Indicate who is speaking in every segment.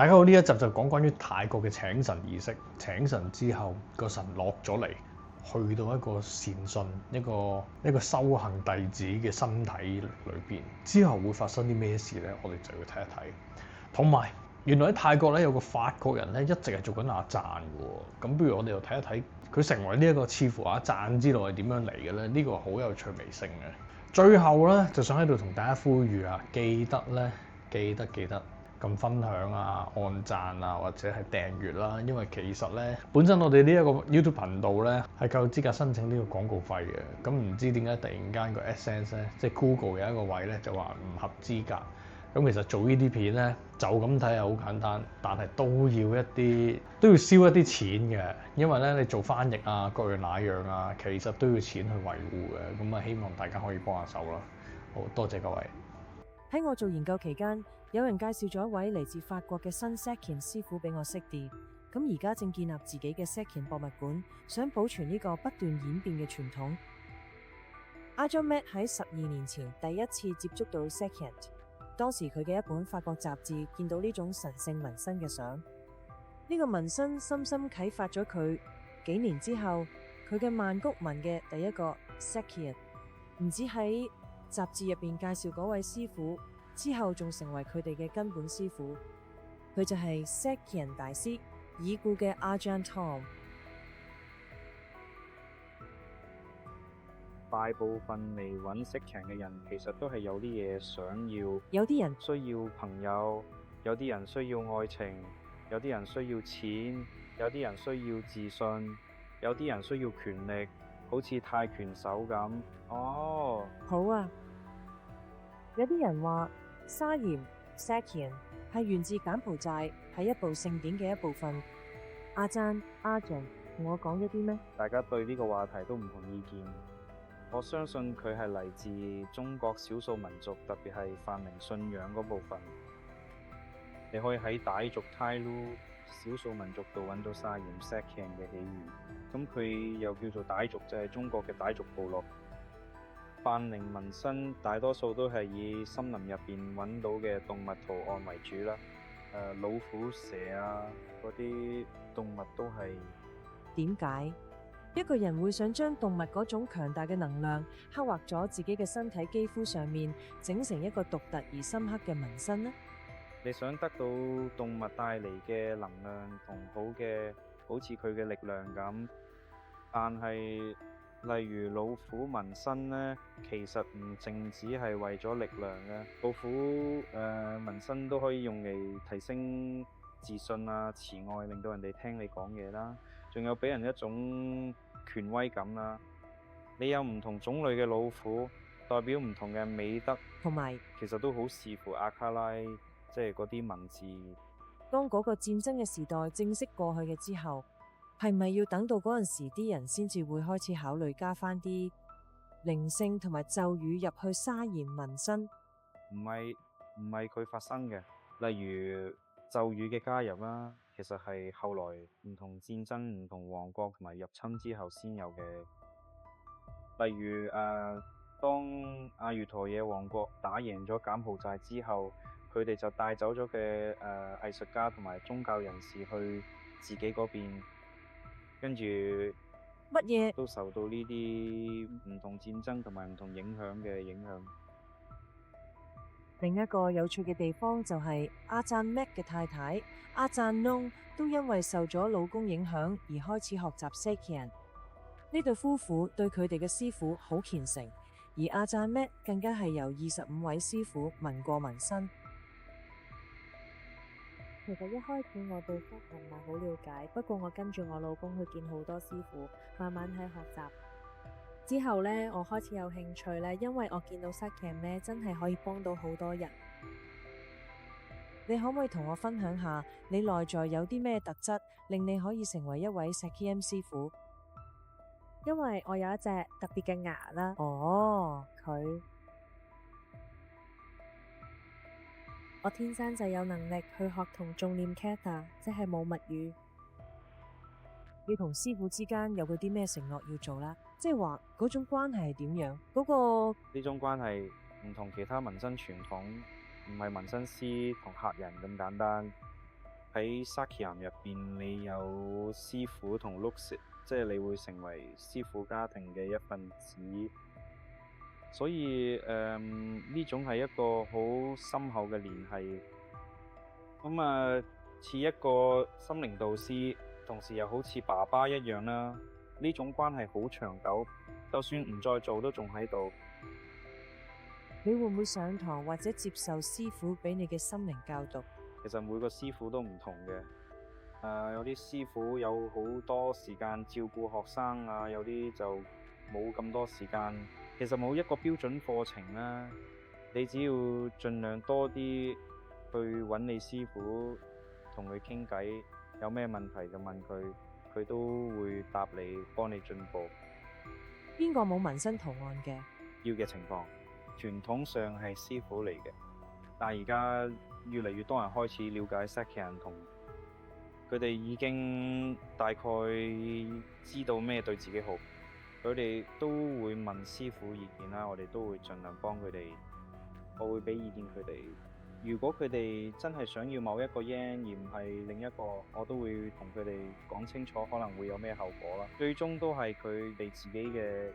Speaker 1: 大家好，呢一集就講關於泰國嘅請神儀式。請神之後，個神落咗嚟，去到一個善信、一個修行弟子嘅身體裏邊，之後會發生啲咩事咧？我哋就要睇一睇。同埋，原來喺泰國咧有個法國人咧一直係做緊阿贊嘅喎。咁不如我哋又睇一睇佢成為呢一個似乎阿贊之路係點樣嚟嘅咧？呢個好有趣味性嘅。最後咧，就想喺度同大家呼籲啊，記得撳分享啊、按讚啊，或者係訂閱啦。因為其實咧，本身我哋呢一個 YouTube 頻道咧係夠資格申請呢個廣告費嘅。咁唔知點解突然間個 AdSense 咧，即係 Google 有一個位咧就話唔合資格。咁其實做呢啲片咧，就咁睇係好簡單，但係都要燒一啲錢嘅。因為咧，你做翻譯啊、各樣那樣啊，其實都要錢去維護嘅。咁啊，希望大家可以幫下手啦。好多謝各位。
Speaker 2: 喺我做研究期間，有人介紹咗一位嚟自法國嘅新 Sekien 師傅俾我識啲，咁而家正建立自己嘅 Sekien 博物館，想保存呢個不斷演變嘅傳統。阿 John Matt 喺12年前第一次接觸到 Sekien， 當時佢嘅一本法國雜誌見到呢種神聖紋身嘅相，呢個紋身深深啟發咗佢。幾年之後，佢嘅曼谷紋嘅第一個 Sekien， 唔止喺雜誌入邊介紹嗰位師傅，之後仲成為佢哋嘅根本師傅。佢就係 Sekien 大師已故嘅 Ajahn Tom。
Speaker 3: 大部分嚟揾Sekien嘅人，其實都係有啲嘢想要。
Speaker 2: 有啲人
Speaker 3: 需要朋友，有啲人需要愛情，有啲人需要錢，有啲人需要自信，有啲人需要權力，好似泰拳手咁。哦，
Speaker 2: 好啊。有啲人話沙鹽 Sekien 係源自柬埔寨，係一部聖典嘅一部分。阿贊同我講一啲咩？
Speaker 3: 大家對呢個話題都唔同意見。我相信佢係嚟自中國少數民族，特別係泛靈信仰嗰部分。你可以喺傣族 Tai Lu 少數民族度揾到沙鹽 Sekien 嘅起源。咁佢又叫做傣族，就係中國嘅傣族部落。泛靈紋身大多數都係以森林入邊揾到嘅動物圖案為主啦。老虎、蛇啊嗰啲動物都係。
Speaker 2: 點解一個人會想將動物嗰種強大嘅能量刻畫咗自己嘅身體肌膚上面，整成一個獨特而深刻嘅紋身呢？
Speaker 3: 你想得到動物帶嚟嘅能量同好似佢嘅力量咁，但係例如老虎紋身呢，其實唔淨止係為咗力量嘅。老虎紋身都可以用嚟提升自信啊、慈愛，令到人哋聽你講嘢啦，仲有俾人一種權威感啦。你有唔同種類嘅老虎，代表唔同嘅美德，
Speaker 2: 同埋
Speaker 3: 其實都好視乎阿卡拉，即係嗰啲文字。
Speaker 2: 當嗰個戰爭嘅時代正式過去嘅之後，係咪要等到嗰陣時啲人先至會開始考慮加翻啲靈性同埋咒語入去沙鹽紋身？
Speaker 3: 唔係佢發生嘅，例如咒語嘅加入啦，其實係後來唔同戰爭、唔同王國同埋入侵之後先有嘅。例如當阿瑜陀耶王國打贏咗柬埔寨之後，佢哋就帶走咗嘅藝術家同埋宗教人士去自己嗰邊，跟住
Speaker 2: 乜嘢
Speaker 3: 都受到呢啲唔同戰爭同埋唔同影響嘅影響。
Speaker 2: 另一個有趣嘅地方就係阿贊 Mac 嘅太太阿贊 Nong 都因為受咗老公影響而開始學習 Sekien。呢對夫婦對佢哋嘅師傅好虔誠，而阿贊 Mac 更加係由25位師傅紋過紋身。
Speaker 4: 其實一開始我對 Sekien 唔係好了解，不過我跟住我老公去見好多師傅，慢慢喺學習。之後呢，我開始有興趣呢，因為我見到 Sekien 呢真係可以幫到好多人。
Speaker 2: 你可唔可以同我分享下你內在有啲咩特質，令你可以成為一位 Sekien 師傅？
Speaker 4: 因為我有一隻特別嘅牙啦。
Speaker 2: 哦，
Speaker 4: 我天生就有能力去學同眾念 Kata， 即係冇物語。
Speaker 2: 你同師傅之間有嗰啲咩承諾要做啦？即係話嗰種關係係點樣？嗰
Speaker 3: 呢種關係唔同其他紋身傳統，唔係紋身師同客人咁簡單。喺 Sakiam 入邊，你有師傅同 Luxit，即係你會成為師傅家庭嘅一份子。所以呢種係一個好深厚嘅聯繫。咁似一個心靈導師，同時又好似爸爸一樣啦。呢種關係好長久，就算唔再做都仲喺度。
Speaker 2: 你會唔會上堂或者接受師傅俾你嘅心靈教導？
Speaker 3: 其實每個師傅都唔同嘅。有啲師傅有好多時間照顧學生啊，有啲就冇咁多時間。其實冇一個標準課程啦，你只要盡量多啲去揾你師傅，同佢傾偈，有咩問題就問佢，佢都會答你，幫你進步。
Speaker 2: 邊個冇紋身圖案嘅？
Speaker 3: 要嘅情況，傳統上係師傅嚟嘅，但係而家越嚟越多人開始了解 Sakian， 同佢哋已經大概知道咩對自己好，佢哋都會問師傅意見啦，我哋都會盡量幫佢哋，我會俾意見佢哋。如果佢哋真係想要某一個 yen 而唔係另一個，我都會同佢哋講清楚可能會有咩後果啦。最終都係佢哋自己嘅。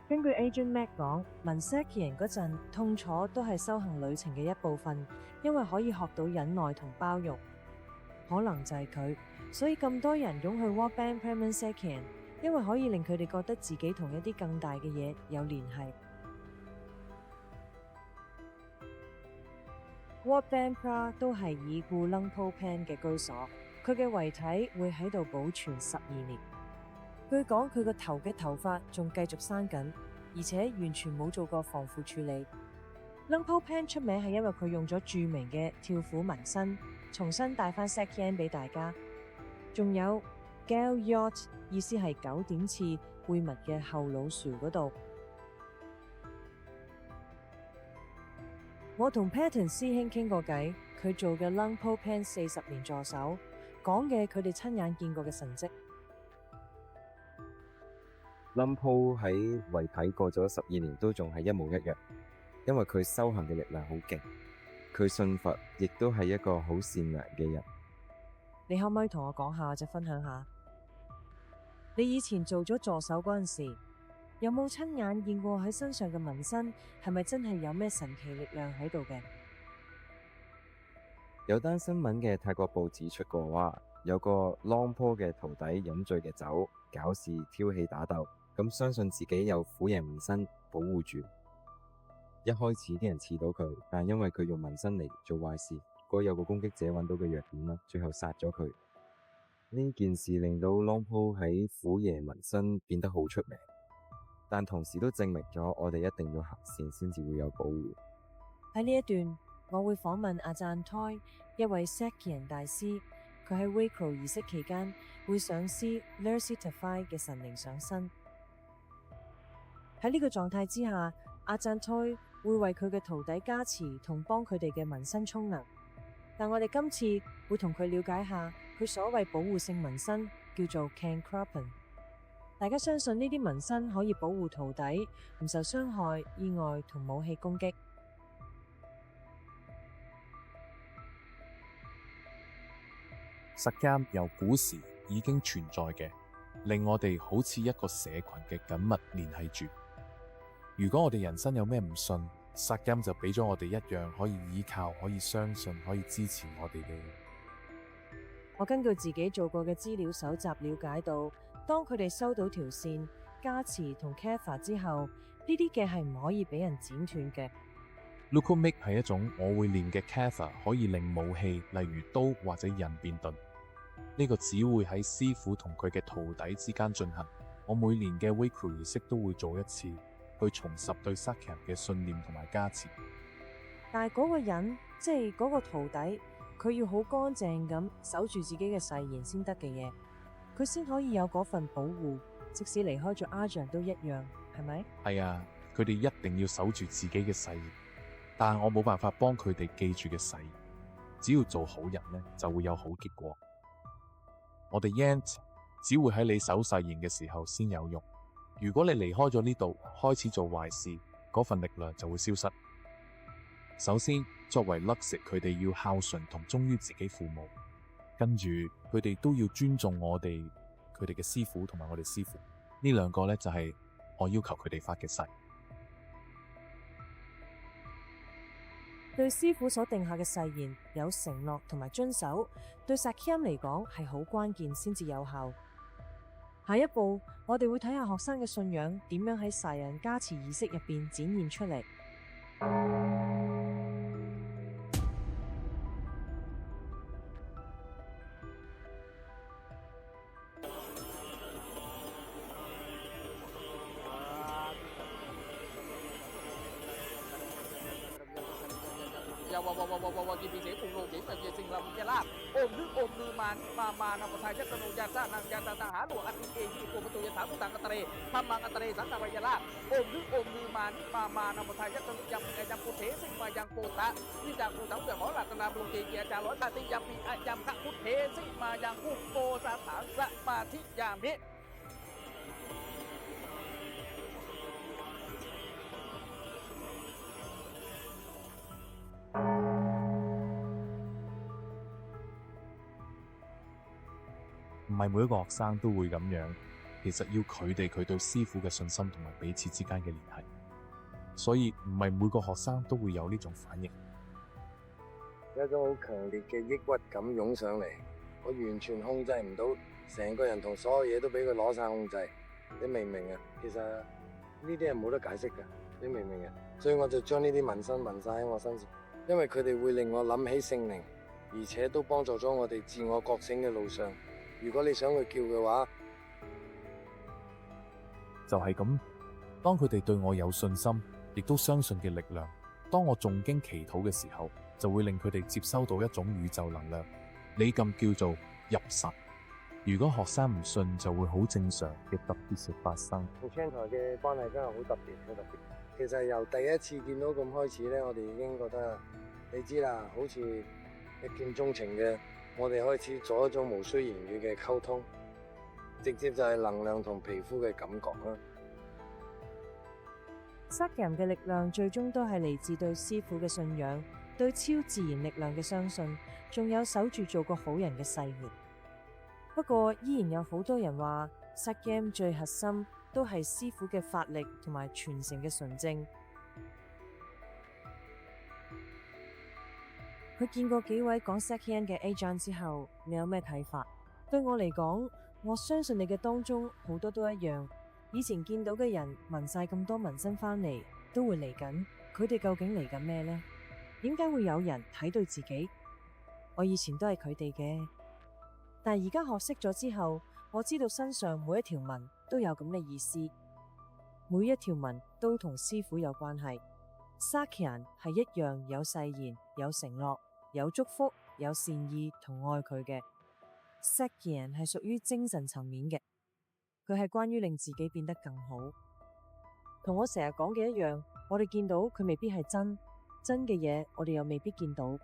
Speaker 2: 根據 Agent Mac 講，紋 Sakian 嗰陣痛楚都係修行旅程嘅一部分，因為可以學到忍耐同包容。可能就係佢，所以咁多人湧去 Wat-ban Praman Sakian， 因為可以令佢哋覺得自己同一啲更大嘅嘢有聯繫。Wat-ban Pra 都係已故 Luang Por Pan 嘅居所，佢嘅遺體會喺度保存12年。據講佢個頭嘅頭髮仲繼續生緊，而且完全冇做過防腐處理。Luang Por Pan 出名係因為佢用咗著名嘅跳虎紋身，重新帶翻 Sakian 俾大家。仲有 Gal Yot， 意思係9點刺貝紋嘅後腦勺嗰度。我同 Patton 師兄傾過偈，佢做嘅 Luang Por Pan 40年助手，講嘅佢哋親眼見過嘅神蹟。
Speaker 5: Luang Por 喺遺體過咗12年都仲係一模一樣，因為佢修行嘅力量好勁，佢信佛，亦都係一個好善良嘅人。
Speaker 2: 你可唔可以同我講下或者分享下，你以前做咗助手嗰陣時，有冇親眼見過喺身上嘅紋身係咪真係有咩神奇力量喺度嘅？
Speaker 5: 有單新聞嘅泰國報紙出過話，有個 Luang Por 嘅徒弟飲醉嘅酒，搞事挑起打鬥，咁相信自己有虎爺紋身保護住。一開始啲人刺到佢，但因為佢用紋身嚟做壞事，有個攻擊者揾到嘅弱點啦，最後殺咗佢。呢件事令到 Luang Por 喺虎爺紋身變得好出名，但同時都證明咗我哋一定要行善先至會有保護。
Speaker 2: 喺呢一段，我會訪問阿贊胎，一位 Sakian 大師，佢喺 Wakro 儀式期間會上師 Lersitafai 嘅神靈上身。喺呢個狀態之下，阿贊胎會為佢嘅徒弟加持同幫佢哋嘅紋身充能。但我哋今次會同佢了解下佢所謂保護性紋身叫做 Cancrapan。大家相信呢啲紋身可以保護徒弟唔受傷害、意外同武器攻擊。
Speaker 6: Sakiam 由古時已經存在嘅，令我哋好似一個社群嘅緊密聯繫住。如果我哋人生有咩唔順，Sakiam就俾咗我哋一樣可以依靠、可以相信、可以支持我哋嘅。
Speaker 2: 我根據自己做過嘅資料搜集了解到，當佢哋收到條線、加持同 Katha 之後，呢啲嘅係唔可以俾人剪斷嘅。
Speaker 6: Lukumik 係一種我會練嘅 Katha， 可以令武器例如刀或者人變鈍。呢個只會喺師傅同佢嘅徒弟之間進行。我每年嘅 Wakro 儀式都會做一次，去重拾對 Sakiam 嘅信念同埋加持。
Speaker 2: 但係嗰個人，即係嗰個徒弟，佢要好乾淨咁守住自己嘅誓言先得嘅嘢，佢先可以有嗰份保護，即使離開咗 Ajahn 都一樣，係咪？
Speaker 6: 係啊，佢哋一定要守住自己嘅誓言，但係我冇辦法幫佢哋記住嘅誓言。只要做好人呢，就會有好結果。我哋 Yant 只會喺你守誓言嘅時候先有用。如果你離開咗呢度，開始做壞事，嗰份力量就會消失。首先，作為 Luxic，佢哋要孝順同忠於自己父母，跟住佢哋都要尊重我哋佢哋嘅師傅同埋我哋師傅。呢兩個呢，就係我要求佢哋發嘅誓。
Speaker 2: 對師傅所定下嘅誓言有承諾同埋遵守，對 Sakyam 嚟講係好關鍵先至有效。下一步，我哋會睇下學生嘅信仰點樣喺殺人加持儀式入邊展現出嚟。
Speaker 7: กินปีเสียงปูโลเสียงตะเกียงสิงลำเจลาโอมนึกโอมลือมานมานำประทายยัตโนยาสานังยาตาหาหลวงอันเกยิโกประตูยถาตุตังกตเรพมังกตเรสังฆวิยลาโอมนึกโอมลือมานำประทายยัตโนยำยังปุเถสิมายังโปตะวิจารปูตังเสือหอหลักนาบลุงเกียจาร้อยตาติยำปียำขะพุเถสิมายังอุปโปสาถาสมาธิยามพิ
Speaker 6: 唔係每一個學生都會咁樣，其實要佢哋對師傅嘅信心同埋彼此之間嘅聯繫，所以唔係每個學生都會有呢種反應。
Speaker 8: 有一種好強烈嘅抑鬱感湧上嚟，我完全控制唔到，成個人同所有嘢都俾佢攞晒控制。你明唔明啊？其實呢啲係冇得解釋㗎，你明唔明啊？所以我就將呢啲紋身紋晒喺我身上，因為佢哋會令我諗起聖靈，而且都幫助咗我哋自我覺醒嘅路上。如果你想佢叫嘅話，
Speaker 6: 就係咁。當佢哋對我有信心，亦都相信嘅力量，當我誦經祈禱嘅時候，就會令佢哋接收到一種宇宙能量，你咁叫做入神。如果學生唔信，就會好正常嘅特別事發生。
Speaker 8: 同 Chan 台嘅關係真係好特別，好特別。其實由第一次見到咁開始咧，我哋已經覺得，你知啦，好似一見鍾情嘅。我哋開始做一種無需言語嘅溝通，直接就係能量同皮膚嘅感覺啦。
Speaker 2: Sakyam 嘅力量最終都係嚟自對師傅嘅信仰、對超自然力量嘅相信，仲有守住做個好人嘅誓言。不過依然有好多人話 Sakyam 最核心都係師傅嘅法力同埋傳承嘅純正。佢見過幾位講 Sakyam 嘅 Ajahn 之後，你有咩睇法？對我嚟講，我相信你嘅當中好多都一樣。以前見到嘅人紋晒咁多紋身返嚟，都會嚟緊。佢哋究竟嚟緊咩呢？點解會有人睇對自己？我以前都係佢哋嘅，但係而家學識咗之後，我知道身上每一條紋都有咁嘅意思，每一條紋都同師傅有關係。Sakyam 係一樣有誓言、有承諾、有祝福、有善意同愛佢嘅。Sakyam 係屬於精神層面嘅，佢係關於令自己變得更好。同我成日講嘅一樣，我哋見到佢未必係真嘅嘢，我哋又未必見到。